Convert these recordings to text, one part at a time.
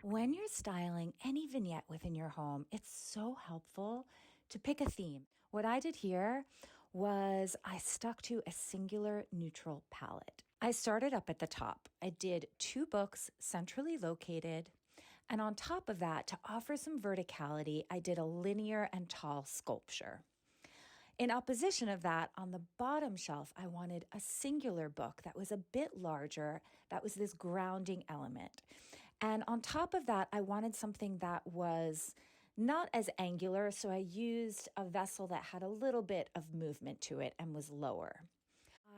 When you're styling any vignette within your home, it's so helpful to pick a theme. What I did here was I stuck to a singular neutral palette. I started up at the top. I did 2 books centrally located. And on top of that, to offer some verticality, I did a linear and tall sculpture. In opposition of that, on the bottom shelf, I wanted a singular book that was a bit larger, that was this grounding element. And on top of that, I wanted something that was not as angular, so I used a vessel that had a little bit of movement to it and was lower.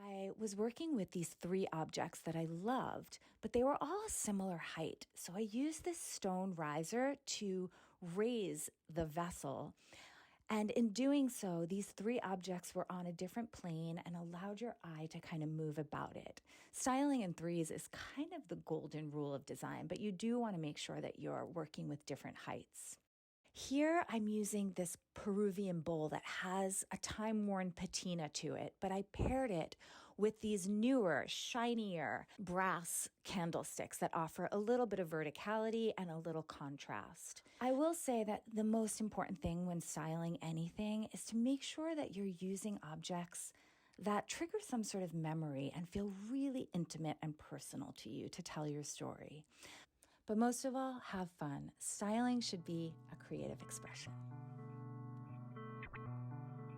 I was working with these 3 objects that I loved, but they were all a similar height. So I used this stone riser to raise the vessel. And in doing so, these 3 objects were on a different plane and allowed your eye to kind of move about it. Styling in threes is kind of the golden rule of design, but you do want to make sure that you're working with different heights. Here, I'm using this Peruvian bowl that has a time-worn patina to it, but I paired it with these newer, shinier brass candlesticks that offer a little bit of verticality and a little contrast. I will say that the most important thing when styling anything is to make sure that you're using objects that trigger some sort of memory and feel really intimate and personal to you to tell your story. But most of all, have fun. Styling should be a creative expression.